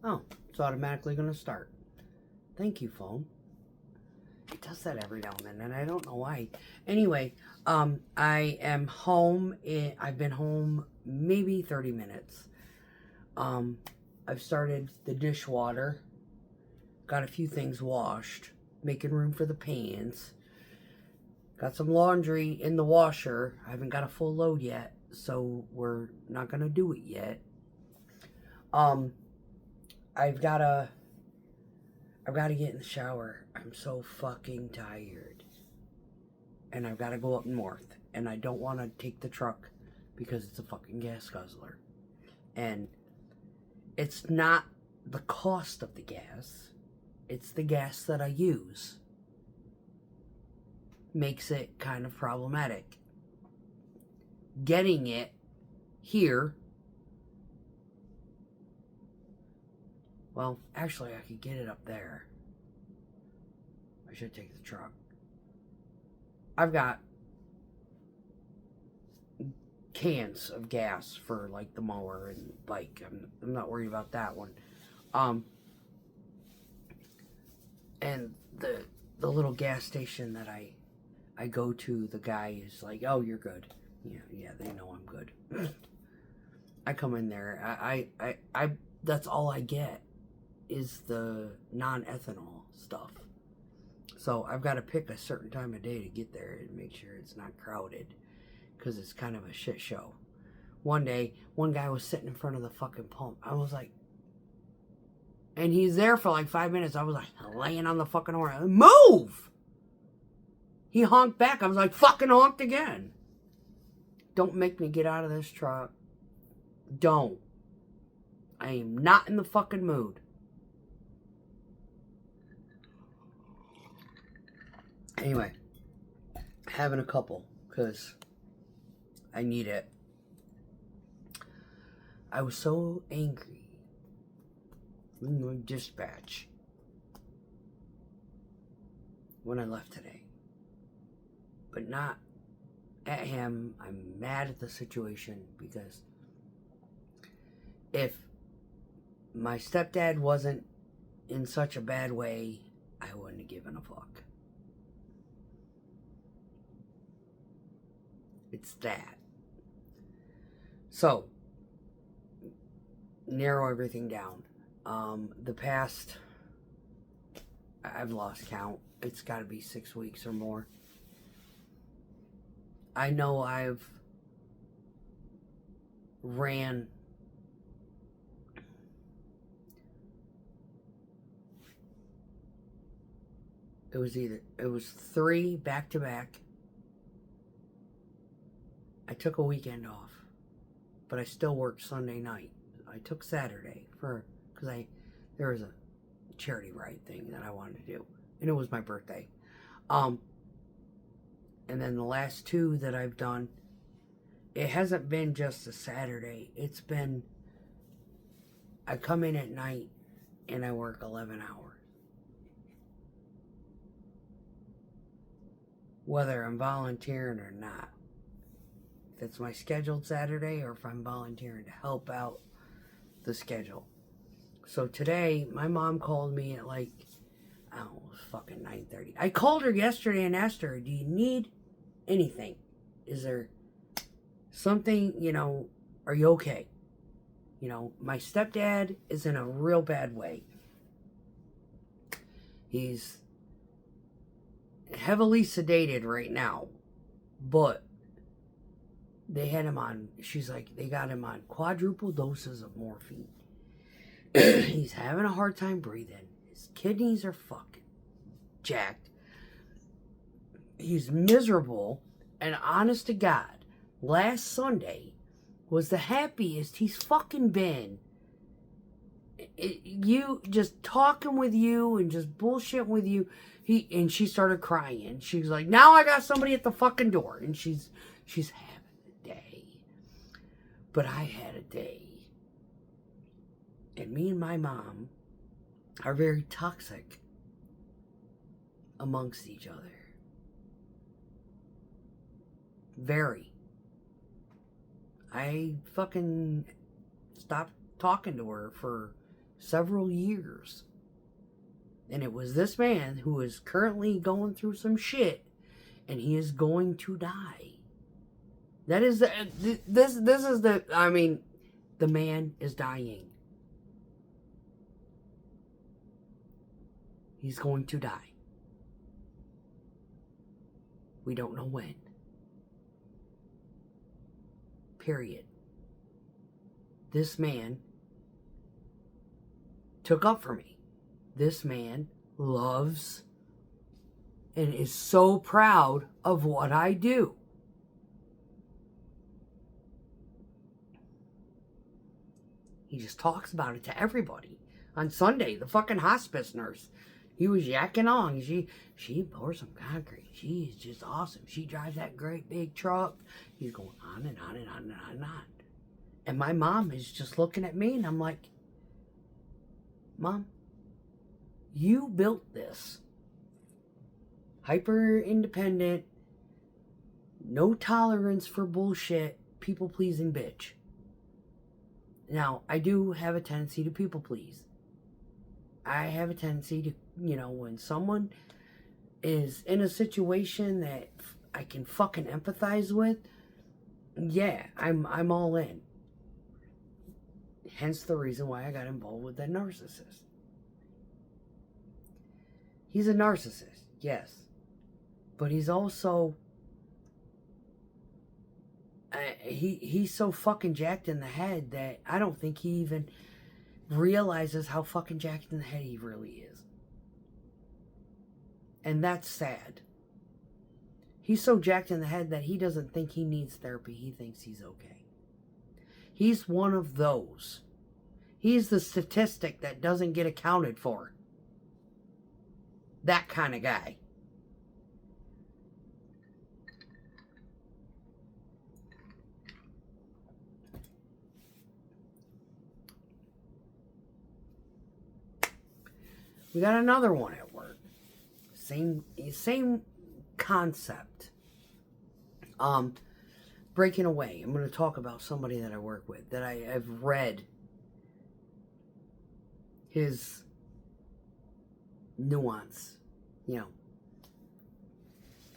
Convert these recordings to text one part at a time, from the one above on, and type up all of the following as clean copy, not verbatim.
Oh, it's automatically going to start. Thank you, phone. It does that every now and then, and I don't know why. Anyway, I am home. I've been home maybe 30 minutes. I've started the dishwater. Got a few things washed. Making room for the pans. Got some laundry in the washer. I haven't got a full load yet, so we're not gonna do it yet. I've gotta get in the shower. I'm so fucking tired. And I've gotta go up north. And I don't wanna take the truck because it's a fucking gas guzzler. And it's not the cost of the gas. It's the gas that I use. Makes it kind of problematic. Getting it here. Well, actually, I could get it up there. I should take the truck. I've got cans of gas for like the mower and bike. I'm not worried about that one. And the little gas station that I go to, the guy is like, "Oh, you're good." Yeah, they know I'm good. I come in there. I that's all I get is the non-ethanol stuff. So I've got to pick a certain time of day to get there and make sure it's not crowded, because it's kind of a shit show. One day, one guy was sitting in front of the fucking pump. I was like, and he's there for like 5 minutes. I was like laying on the fucking horn. Move! He honked back. I was like, fucking honked again. Don't make me get out of this truck. Don't. I am not in the fucking mood. Anyway, having a couple, because I need it. I was so angry with my dispatch when I left today. But not at him. I'm mad at the situation, because if my stepdad wasn't in such a bad way, I wouldn't have given a fuck. It's that. So, narrow everything down. The past, I've lost count. It's got to be 6 weeks or more. I know I've ran it was 3 back to back. I took a weekend off, but I still worked Sunday night. I took Saturday because there was a charity ride thing that I wanted to do, and it was my birthday. And then the last 2 that I've done, it hasn't been just a Saturday. It's been, I come in at night and I work 11 hours. Whether I'm volunteering or not. If it's my scheduled Saturday, or if I'm volunteering to help out the schedule. So today, my mom called me at like, I don't know, it was fucking 9:30. I called her yesterday and asked her, do you need anything? Is there something, are you okay? My stepdad is in a real bad way. He's heavily sedated right now, but they had him on, she's like, they got him on quadruple doses of morphine. He's having a hard time breathing. His kidneys are fucking jacked. He's miserable. And honest to God, last Sunday was the happiest he's fucking been. You just talking with you and just bullshitting with you. And she started crying. She was like, now I got somebody at the fucking door. And she's having a day. But I had a day. And me and my mom are very toxic amongst each other. Very. I fucking stopped talking to her for several years. And it was this man who is currently going through some shit, and he is going to die. That is this is the, I mean, the man is dying. He's going to die. We don't know when. Period. This man took up for me. This man loves and is so proud of what I do. He just talks about it to everybody. On Sunday, the fucking hospice nurse, he was yakking on. She pours some concrete. She is just awesome. She drives that great big truck. He's going on and on and on and on and on. And my mom is just looking at me, and I'm like, Mom, you built this. Hyper independent, no tolerance for bullshit, people pleasing bitch. Now, I do have a tendency to people please. I have a tendency to, when someone is in a situation that I can fucking empathize with, yeah, I'm all in. Hence the reason why I got involved with that narcissist. He's a narcissist, yes. But he's also... he's so fucking jacked in the head that I don't think he even realizes how fucking jacked in the head he really is. And that's sad. He's so jacked in the head that he doesn't think he needs therapy. He thinks he's okay. He's one of those. He's the statistic that doesn't get accounted for. That kind of guy. We got another one at work. Same concept. Breaking away. I'm going to talk about somebody that I work with, that I've read his nuance.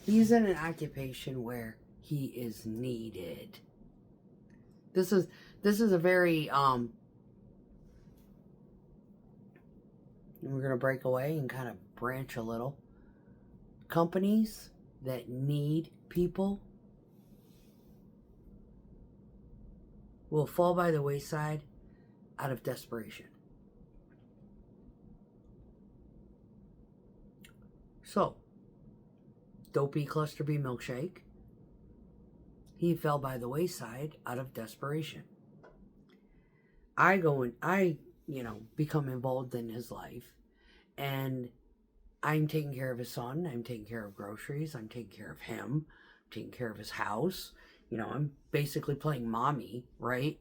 He's in an occupation where he is needed. This is a very we're going to break away and kind of branch a little. Companies that need people will fall by the wayside out of desperation. So, Dopey Cluster B Milkshake, he fell by the wayside out of desperation. I become involved in his life, and I'm taking care of his son, I'm taking care of groceries, I'm taking care of him, I'm taking care of his house, I'm basically playing mommy, right?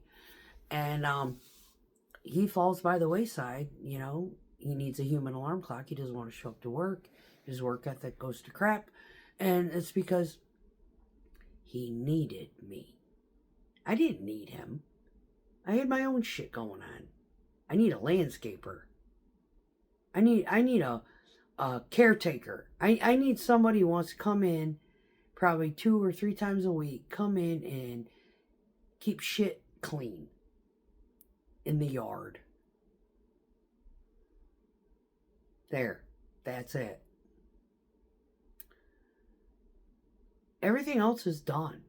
And he falls by the wayside. He needs a human alarm clock. He doesn't want to show up to work. His work ethic goes to crap, and it's because he needed me. I didn't need him. I had my own shit going on. I need a landscaper. I need a caretaker. I need somebody who wants to come in probably 2 or 3 times a week, come in and keep shit clean in the yard. There. That's it. Everything else is done.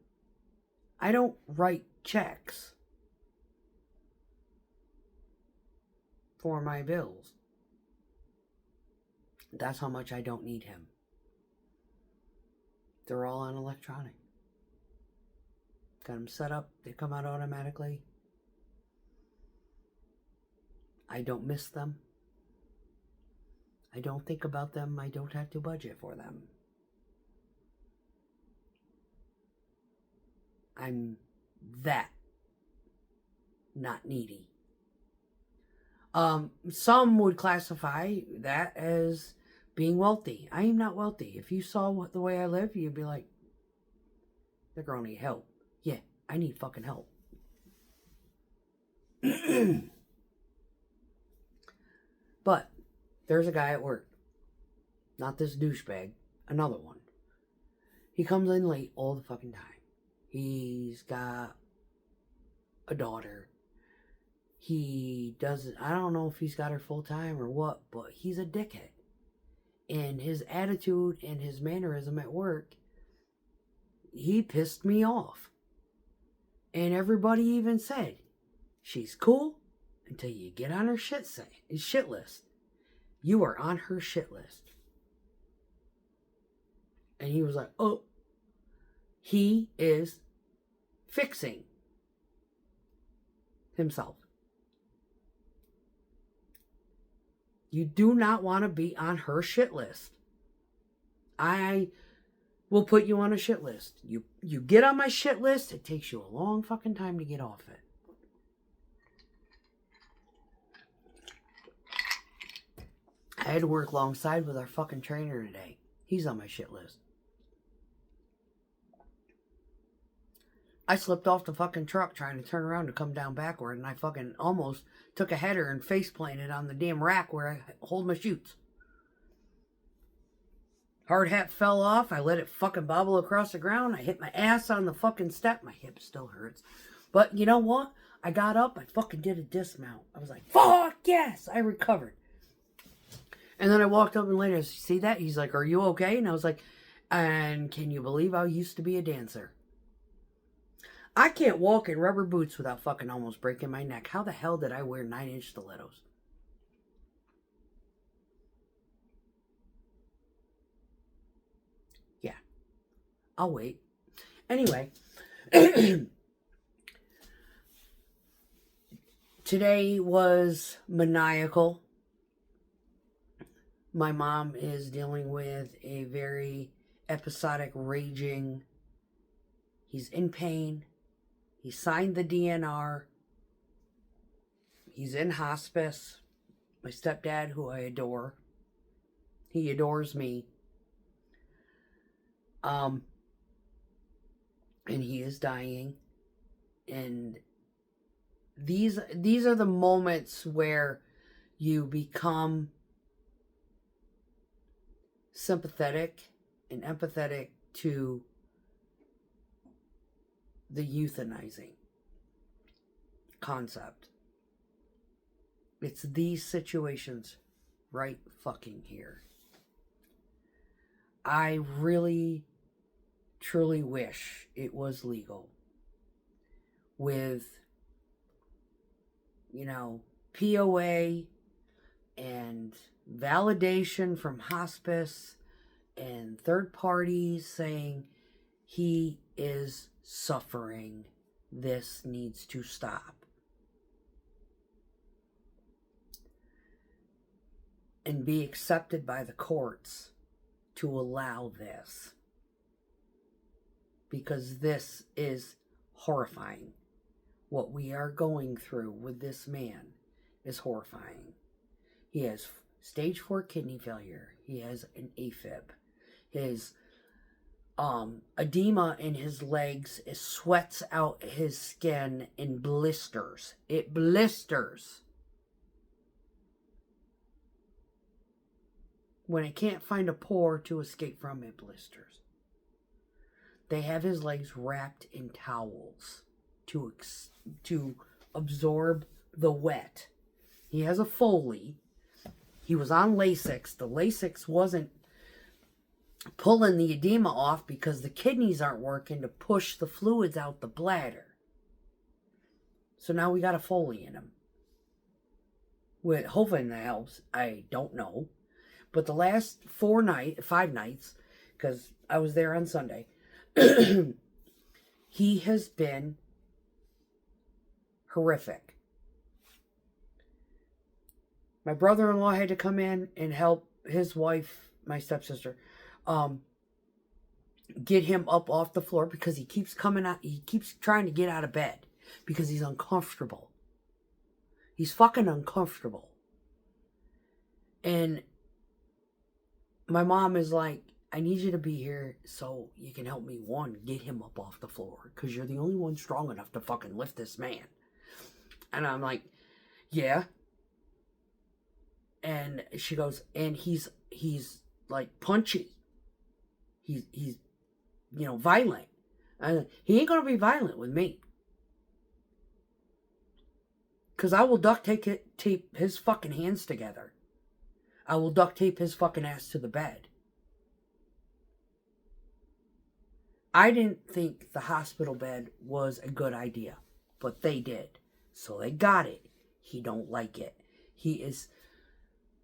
I don't write checks for my bills. That's how much I don't need him. They're all on electronic. Got them set up. They come out automatically. I don't miss them. I don't think about them. I don't have to budget for them. I'm that not needy. Some would classify that as being wealthy. I am not wealthy. If you saw the way I live, you'd be like, that girl need help. Yeah, I need fucking help. But there's a guy at work. Not this douchebag. Another one. He comes in late all the fucking time. He's got a daughter. He doesn't... I don't know if he's got her full time or what, but he's a dickhead. And his attitude and his mannerism at work, he pissed me off. And everybody even said, she's cool until you get on her shit list. You are on her shit list. And he was like, oh, he is fixing himself. You do not want to be on her shit list. I will put you on a shit list. You get on my shit list, it takes you a long fucking time to get off it. I had to work alongside with our fucking trainer today. He's on my shit list. I slipped off the fucking truck trying to turn around to come down backward, and I fucking almost took a header and face planted on the damn rack where I hold my chutes. Hard hat fell off. I let it fucking bobble across the ground. I hit my ass on the fucking step. My hip still hurts. But you know what? I got up. I fucking did a dismount. I was like, fuck yes! I recovered. And then I walked up and later, I said, see that? He's like, are you okay? And I was like, and can you believe I used to be a dancer? I can't walk in rubber boots without fucking almost breaking my neck. How the hell did I wear 9-inch stilettos? Yeah. I'll wait. Anyway. Today was maniacal. My mom is dealing with a very episodic raging. He's in pain. He signed the DNR. He's in hospice. My stepdad, who I adore. He adores me. And he is dying. And these are the moments where you become sympathetic and empathetic to the euthanizing concept. It's these situations right fucking here. I really, truly wish it was legal. With, POA and validation from hospice and third parties saying he is suffering. This needs to stop. And be accepted by the courts to allow this. Because this is horrifying. What we are going through with this man is horrifying. He has stage 4 kidney failure. He has an AFib. His edema in his legs, it sweats out his skin in blisters. It blisters. When it can't find a pore to escape from, it blisters. They have his legs wrapped in towels to absorb the wet. He has a Foley. He was on Lasix. The Lasix wasn't pulling the edema off because the kidneys aren't working to push the fluids out the bladder. So now we got a Foley in him. With hoping that helps. I don't know. But the last 5 nights, because I was there on Sunday, he has been horrific. My brother-in-law had to come in and help his wife, my stepsister, get him up off the floor because he keeps coming out. He keeps trying to get out of bed because he's uncomfortable. He's fucking uncomfortable. And my mom is like, I need you to be here so you can help me, one, get him up off the floor because you're the only one strong enough to fucking lift this man. And I'm like, yeah. And she goes, and he's like punchy. He's violent. He ain't gonna be violent with me. Because I will duct tape his fucking hands together. I will duct tape his fucking ass to the bed. I didn't think the hospital bed was a good idea, but they did. So they got it. He don't like it. He is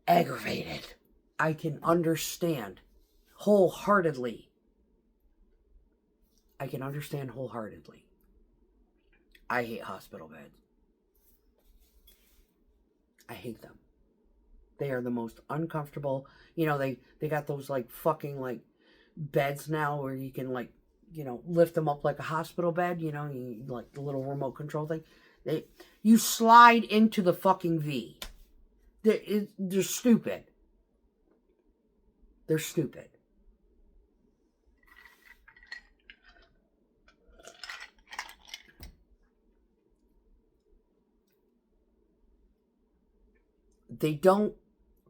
aggravated. I can understand wholeheartedly. I hate hospital beds. I hate them. They are the most uncomfortable. They got those like fucking like beds now where you can like, lift them up like a hospital bed, like the little remote control thing. You slide into the fucking V. They're stupid. They're stupid. They don't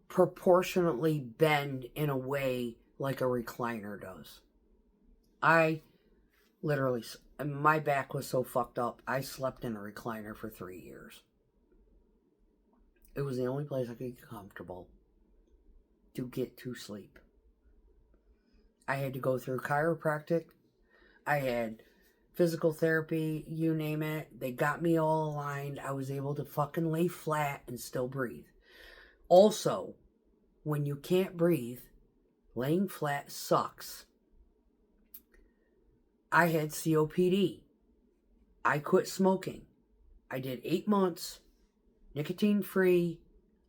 proportionately bend in a way like a recliner does. I literally, my back was so fucked up, I slept in a recliner for 3 years. It was the only place I could get comfortable to get to sleep. I had to go through chiropractic. I had physical therapy, you name it. They got me all aligned. I was able to fucking lay flat and still breathe. Also, when you can't breathe, laying flat sucks. I had COPD. I quit smoking. I did 8 months, nicotine free,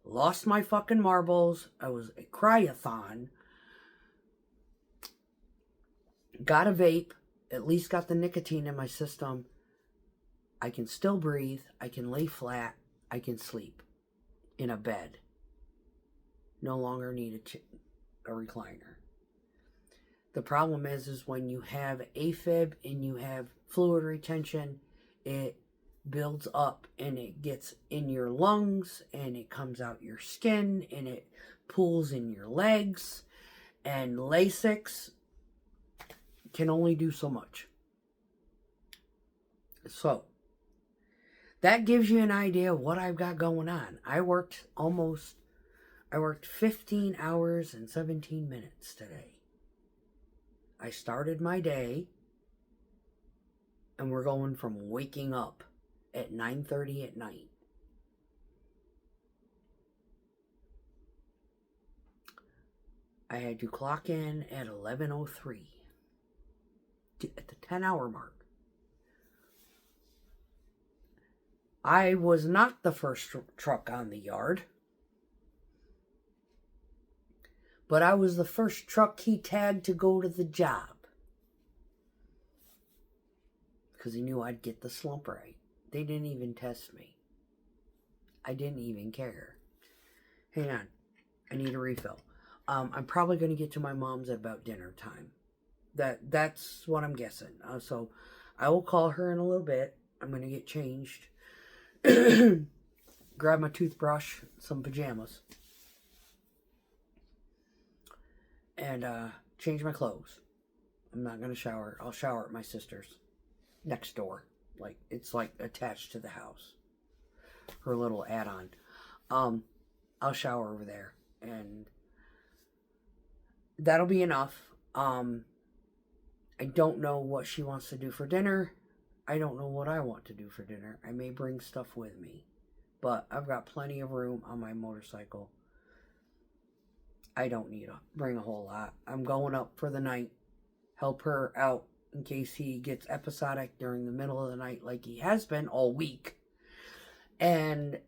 lost my fucking marbles. I was a cryathon. Got a vape, at least got the nicotine in my system. I can still breathe. I can lay flat. I can sleep in a bed. No longer need a recliner. The problem is when you have AFib and you have fluid retention, it builds up and it gets in your lungs and it comes out your skin and it pulls in your legs, and Lasix can only do so much. So that gives you an idea of what I've got going on. I worked 15 hours and 17 minutes today. I started my day, and we're going from waking up at 9:30 at night. I had to clock in at 11:03 at the 10-hour mark. I was not the first truck on the yard, but I was the first truck he tagged to go to the job. Because he knew I'd get the slump right. They didn't even test me. I didn't even care. Hang on. I need a refill. I'm probably going to get to my mom's at about dinner time. That's what I'm guessing. So I will call her in a little bit. I'm going to get changed. Grab my toothbrush, some pajamas. And change my clothes. I'm not going to shower. I'll shower at my sister's next door. It's attached to the house. Her little add-on. I'll shower over there. And that'll be enough. I don't know what she wants to do for dinner. I don't know what I want to do for dinner. I may bring stuff with me. But I've got plenty of room on my motorcycle. I don't need to bring a whole lot. I'm going up for the night. Help her out in case he gets episodic during the middle of the night like he has been all week. And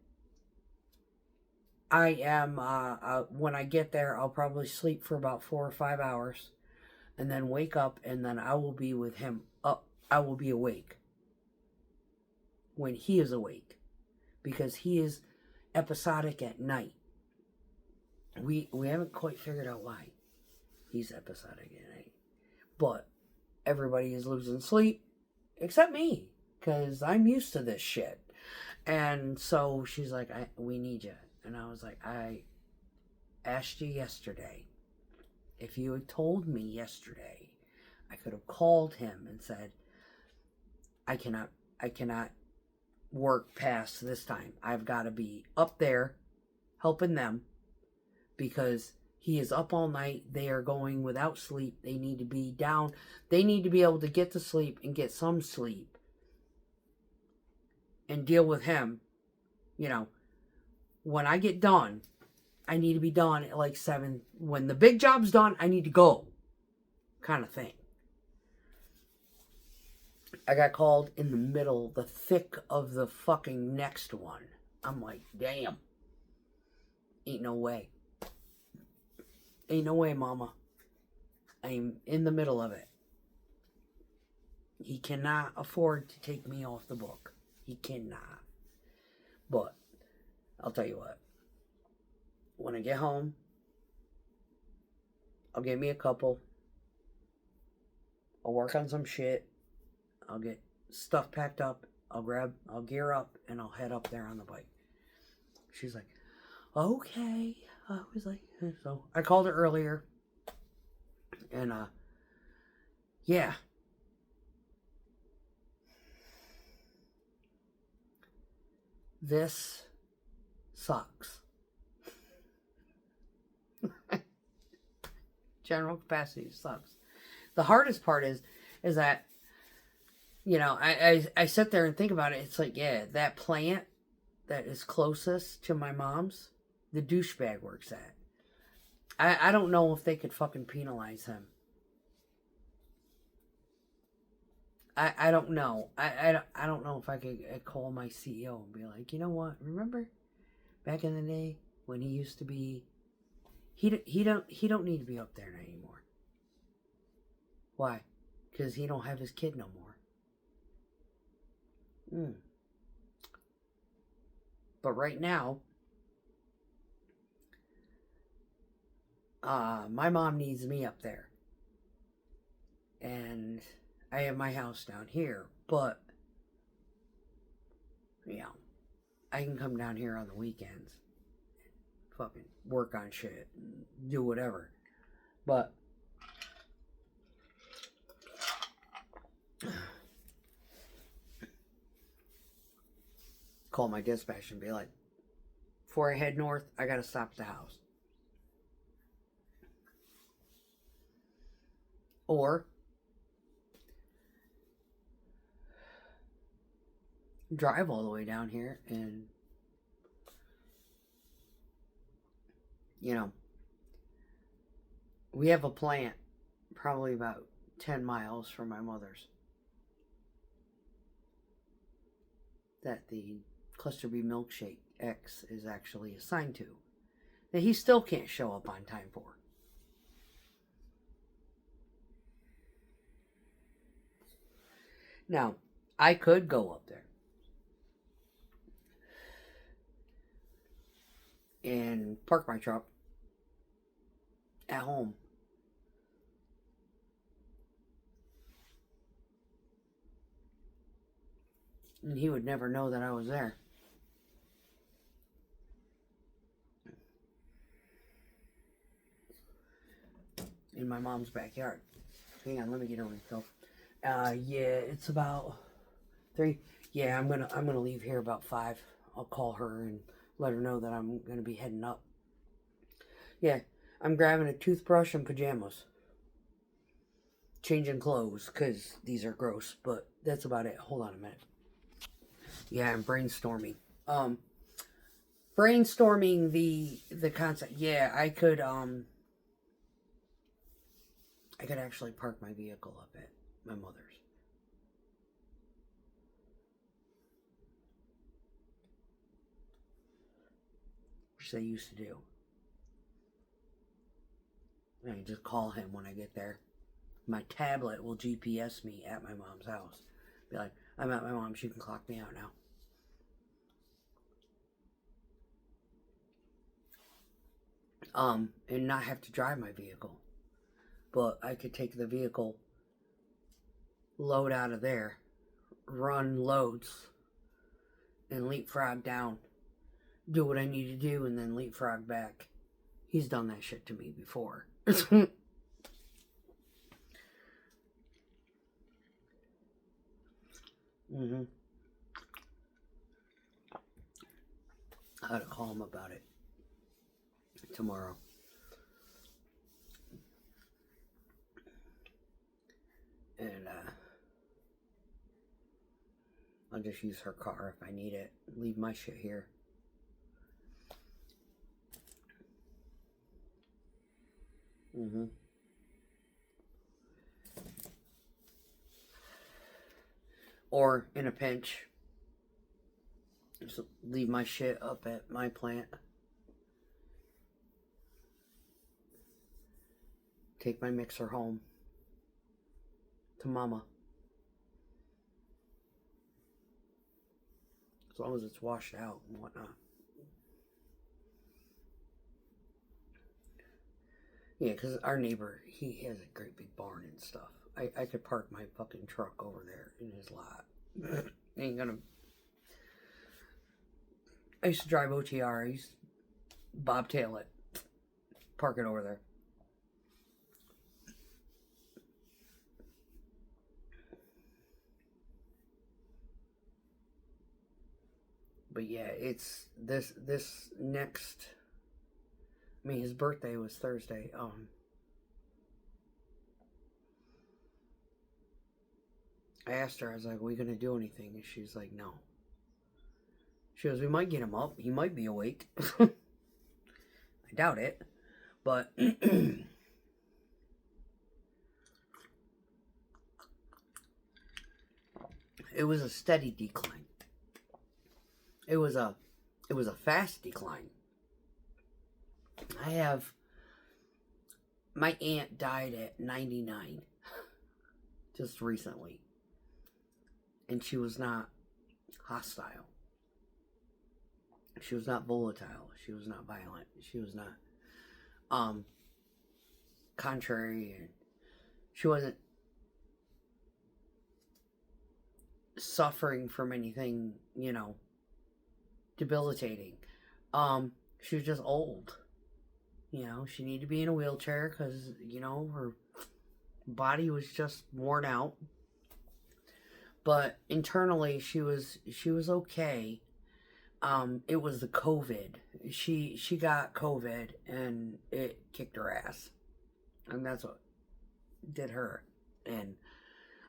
I am, when I get there, I'll probably sleep for about 4 or 5 hours. And then wake up, and then I will be with him. I will be awake when he is awake. Because he is episodic at night. We haven't quite figured out why he's episodic at night. But everybody is losing sleep except me, because I'm used to this shit. And so she's like, we need you. And I was like, asked you yesterday, if you had told me yesterday, I could have called him and said, I cannot work past this time. I've got to be up there helping them because he is up all night. They are going without sleep. They need to be down. They need to be able to get to sleep and get some sleep and deal with him. You know, when I get done, I need to be done at like 7. When the big job's done, I need to go. Kind of thing. I got called in the middle, the thick of the fucking next one. I'm like, damn. Ain't no way. Ain't no way, mama. I'm in the middle of it. He cannot afford to take me off the book. He cannot. But, I'll tell you what. When I get home, I'll get me a couple. I'll work on some shit. I'll get stuff packed up. I'll gear up, and I'll head up there on the bike. She's like, okay. I was like, so I called her earlier. And, yeah. This sucks. General capacity sucks. The hardest part is that, you know, I sit there and think about it. It's like, yeah, that plant that is closest to my mom's, the douchebag works at. I don't know if they could fucking penalize him. I don't know. I don't know if I could call my CEO and be like, you know what? Remember back in the day when he used to be, he don't need to be up there anymore. Why? Because he don't have his kid no more. But right now, my mom needs me up there. And I have my house down here. But, you know, I can come down here on the weekends. Fucking work on shit. And do whatever. But, call my dispatch and be like, before I head north, I gotta stop at the house. Or drive all the way down here and, you know, we have a plant probably about 10 miles from my mother's that the Cluster B Milkshake X is actually assigned to, that he still can't show up on time for. Now, I could go up there and park my truck at home. And he would never know that I was there. In my mom's backyard. Hang on, let me get a refill. Yeah, it's about 3. Yeah, I'm gonna leave here about 5. I'll call her and let her know that I'm gonna be heading up. Yeah, I'm grabbing a toothbrush and pajamas. Changing clothes, because these are gross, but that's about it. Hold on a minute. Yeah, I'm brainstorming. Brainstorming the concept. Yeah, I could actually park my vehicle up at my mother's. Which they used to do. And I just call him when I get there. My tablet will GPS me at my mom's house. Be like, I'm at my mom's, you can clock me out now. And not have to drive my vehicle. But I could take the vehicle, load out of there, run loads, and leapfrog down, do what I need to do, and then leapfrog back He's done that shit to me before. Mm-hmm. I gotta call him about it tomorrow. And I'll just use her car if I need it. Leave my shit here. Mm-hmm. Or in a pinch, just leave my shit up at my plant. Take my mixer home to mama. As long as it's washed out and whatnot. Yeah, because our neighbor, he has a great big barn and stuff. I could park my fucking truck over there in his lot. Ain't gonna... I used to drive OTR. I used to bobtail it. Park it over there. But yeah, it's this next... I mean, his birthday was Thursday. I asked her, I was like, are we going to do anything? And she's like, no. She goes, we might get him up. He might be awake. I doubt it. But it was a steady decline. It was a fast decline. My aunt died at 99 just recently. And she was not hostile. She was not volatile. She was not violent. She was not contrary, and she wasn't suffering from anything, debilitating. She was just old. She needed to be in a wheelchair because, her body was just worn out. But internally, she was okay. It was the COVID. She got COVID and it kicked her ass. And that's what did her. And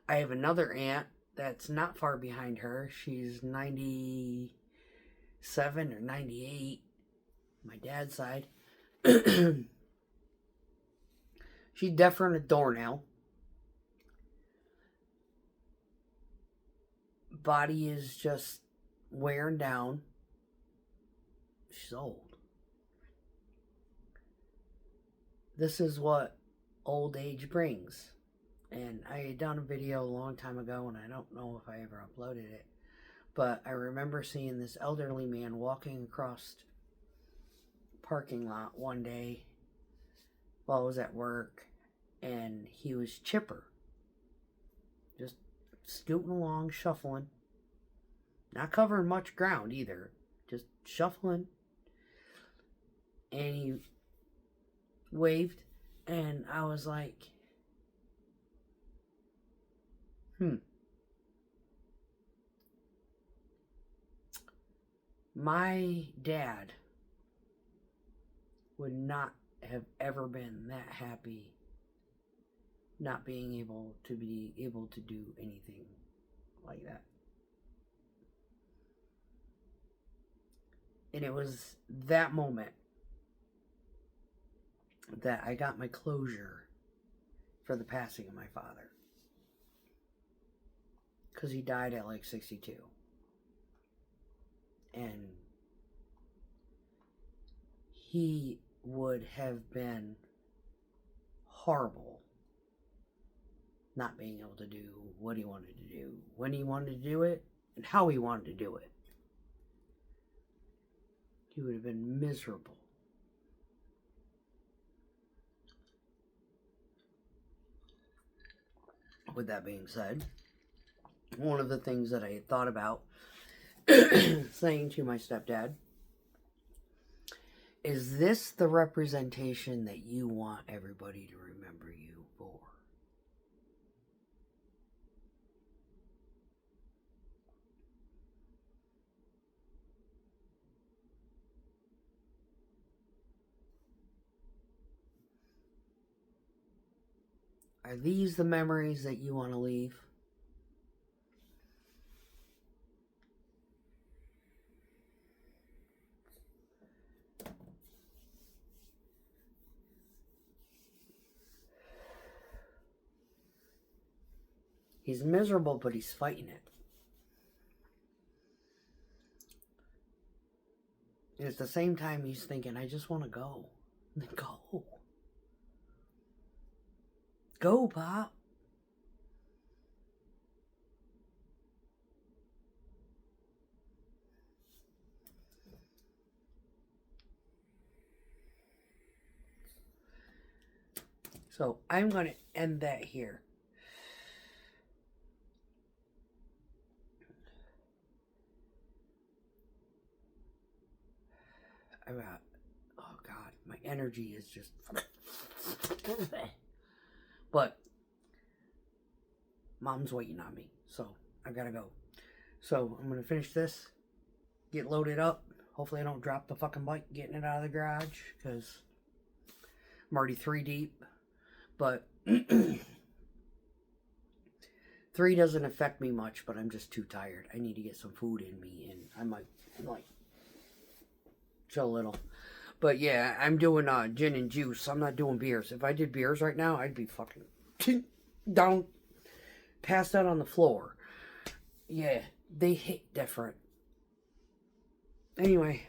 I have another aunt that's not far behind her. She's 97 or 98. My dad's side. She's deaf in a doornail. Body is just wearing down. She's old. This is what old age brings. And I had done a video a long time ago, and I don't know if I ever uploaded it, but I remember seeing this elderly man walking across the parking lot one day while I was at work, and he was chipper. Just scooting along, shuffling. Not covering much ground either. Just shuffling. And he waved, and I was like, My dad would not have ever been that happy not being able to do anything like that. And it was that moment that I got my closure for the passing of my father. Because he died at like 62. And he would have been horrible not being able to do what he wanted to do, when he wanted to do it, and how he wanted to do it. He would have been miserable. With that being said, one of the things that I had thought about saying to my stepdad Is this the representation that you want everybody to remember you for? Are these the memories that you want to leave? He's miserable, but he's fighting it. And at the same time, he's thinking, I just want to go. Go. Go, Pop. So I'm going to end that here. Oh God, my energy is just... But Mom's waiting on me, so I gotta go. So I'm going to finish this, get loaded up. Hopefully I don't drop the fucking bike getting it out of the garage, because I'm already 3 deep. But 3 doesn't affect me much, but I'm just too tired. I need to get some food in me, and I might like chill a little. But yeah, I'm doing gin and juice. I'm not doing beers. If I did beers right now, I'd be fucking down, passed out on the floor. Yeah, they hit different. Anyway,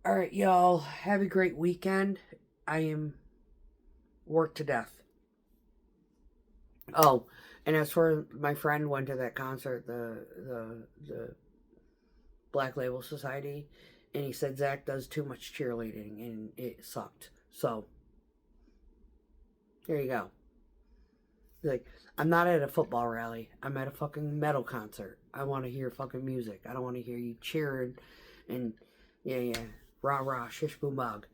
alright, y'all. Have a great weekend. I am worked to death. Oh, and as for my friend went to that concert, the Black Label Society, and he said Zach does too much cheerleading and it sucked. So there you go. Like, I'm not at a football rally. I'm at a fucking metal concert. I want to hear fucking music. I don't want to hear you cheering and yeah, rah rah, shish boom bog.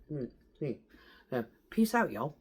Peace out, y'all.